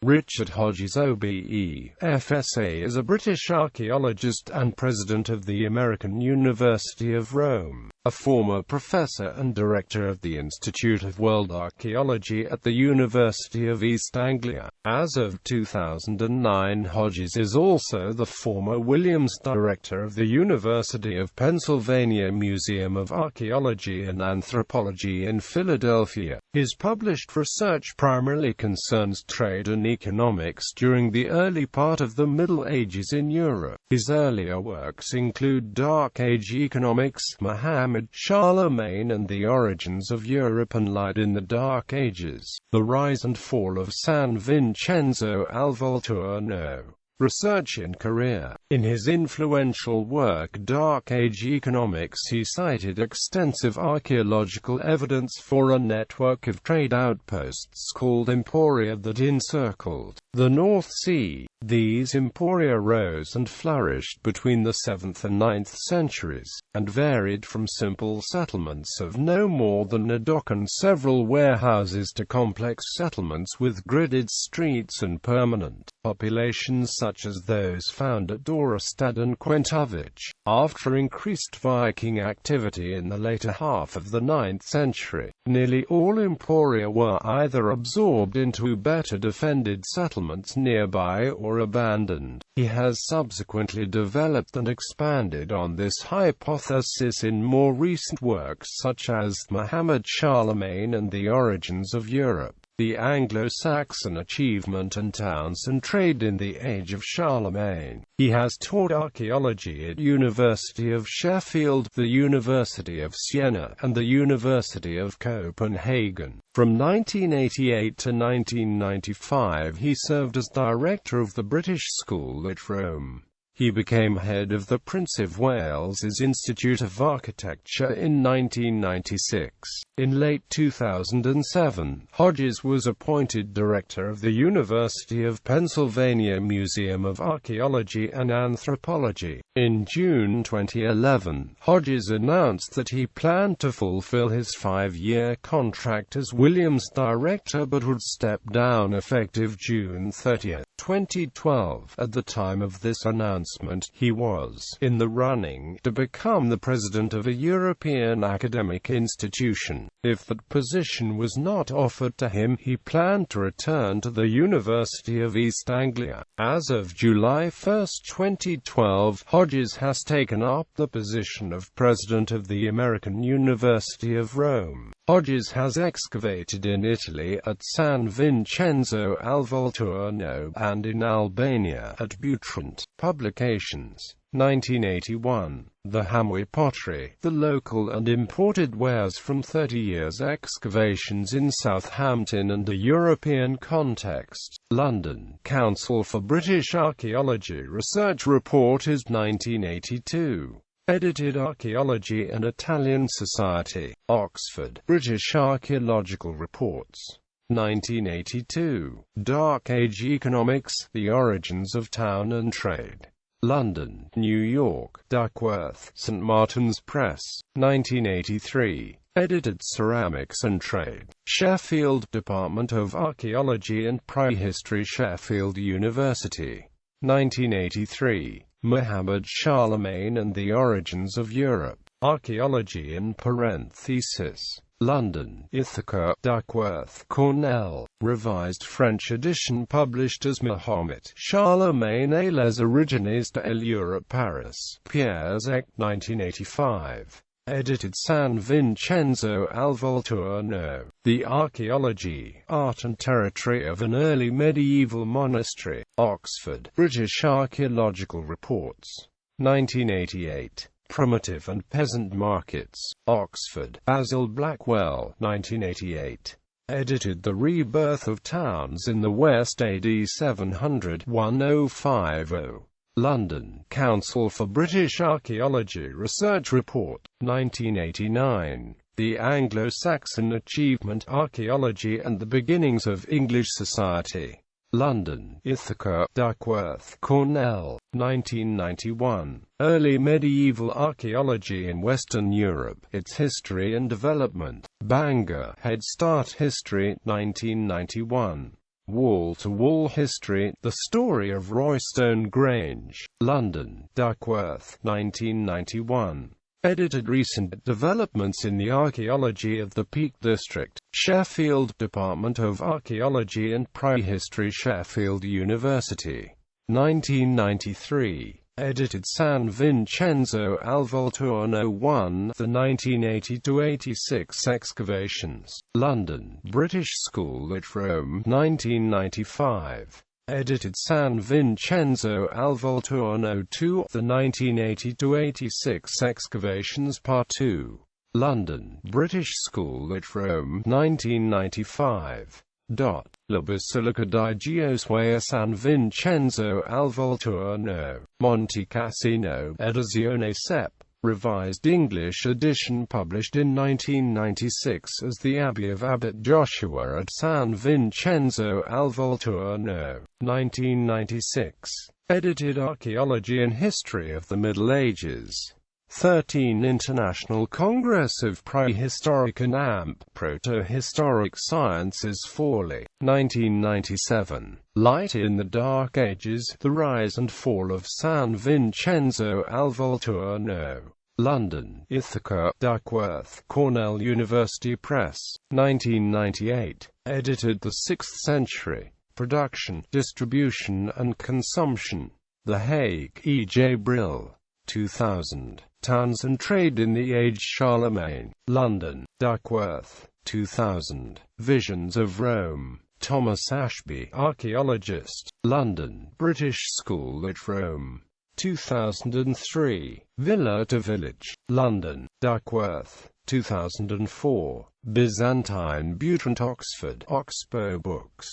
Richard Hodges OBE, FSA is a British archaeologist and president of the American University of Rome, a former professor and director of the Institute of World Archaeology at the University of East Anglia. As of 2009, Hodges is also the former Williams Director of the University of Pennsylvania Museum of Archaeology and Anthropology in Philadelphia. His published research primarily concerns trade and economics during the early part of the Middle Ages in Europe. His earlier works include Dark Age economics, Mohammed, Charlemagne and the origins of Europe and light in the Dark Ages, the rise and fall of San Vincenzo al Volturno. Research and career. In his influential work Dark Age Economics, he cited extensive archaeological evidence for a network of trade outposts called emporia that encircled the North Sea. These emporia rose and flourished between the 7th and 9th centuries, and varied from simple settlements of no more than a dock and several warehouses to complex settlements with gridded streets and permanent populations such as those found at Dorestad and Quentovic. After increased Viking activity in the later half of the 9th century, nearly all emporia were either absorbed into better defended settlements nearby or abandoned. He has subsequently developed and expanded on this hypothesis in more recent works such as Mohammed, Charlemagne and the Origins of Europe, the Anglo-Saxon achievement and towns and trade in the Age of Charlemagne. He has taught archaeology at University of Sheffield, the University of Siena, and the University of Copenhagen. From 1988 to 1995 he served as director of the British School at Rome. He became head of the Prince of Wales's Institute of Architecture in 1996. In late 2007, Hodges was appointed director of the University of Pennsylvania Museum of Archaeology and Anthropology. In June 2011, Hodges announced that he planned to fulfill his 5-year contract as Williams director but would step down effective June 30, 2012. At the time of this announcement, he was in the running to become the president of a European academic institution. If that position was not offered to him, he planned to return to the University of East Anglia. As of July 1, 2012, Hodges has taken up the position of president of the American University of Rome. Hodges has excavated in Italy at San Vincenzo al Volturno and in Albania at Butrint. Publications. 1981. The Hamwi pottery, the local and imported wares from 30 years excavations in Southampton and a European context. London. Council for British Archaeology Research Report is 1982. Edited Archaeology and Italian Society. Oxford. British Archaeological Reports. 1982. Dark Age Economics, The Origins of Town and Trade. London, New York, Duckworth, St. Martin's Press, 1983. Edited Ceramics and Trade. Sheffield, Department of Archaeology and Prehistory, Sheffield University. 1983. Mohammed, Charlemagne and the Origins of Europe. Archaeology in parentheses. London, Ithaca, Duckworth, Cornell. Revised French edition published as Mohammed, Charlemagne et les origines de l'Europe, Paris. Pierre Zec, 1985. Edited San Vincenzo al Volturno. The Archaeology, Art and Territory of an Early Medieval Monastery. Oxford. British Archaeological Reports. 1988. Primitive and Peasant Markets. Oxford. Basil Blackwell, 1988. Edited The Rebirth of Towns in the West AD 700-1050. London, Council for British Archaeology Research Report, 1989. The Anglo-Saxon Achievement, Archaeology and the Beginnings of English Society. London, Ithaca, Duckworth, Cornell, 1991. Early Medieval Archaeology in Western Europe, Its History and Development. Bangor, Head Start History, 1991. Wall-to-Wall History, The Story of Roystone Grange, London, Duckworth, 1991. Edited. Recent developments in the archaeology of the Peak District, Sheffield, Department of Archaeology and Prehistory, Sheffield University. 1993. Edited. San Vincenzo al Volturno 1, The 1980–86 Excavations, London, British School at Rome, 1995. Edited. San Vincenzo al Volturno 2, The 1980–86 Excavations Part 2, London, British School at Rome, 1995. La Basilica di Gesuea San Vincenzo al Volturno, Monte Cassino, Edizione Sep. Revised English edition published in 1996 as the Abbey of Abbot Joshua at San Vincenzo al Volturno, 1996. Edited. Archaeology and History of the Middle Ages. 13. International Congress of Prehistoric and Protohistoric Sciences, Forlì, 1997. Light in the Dark Ages, The Rise and Fall of San Vincenzo al Volturno, London, Ithaca, Duckworth, Cornell University Press, 1998. Edited. The 6th Century. Production, Distribution and Consumption. The Hague, E. J. Brill. 2000. Towns and Trade in the Age, Charlemagne, London, Duckworth, 2000. Visions of Rome, Thomas Ashby, archaeologist, London, British School at Rome, 2003. Villa to Village, London, Duckworth, 2004. Byzantine Butrant, Oxford, Oxbow Books.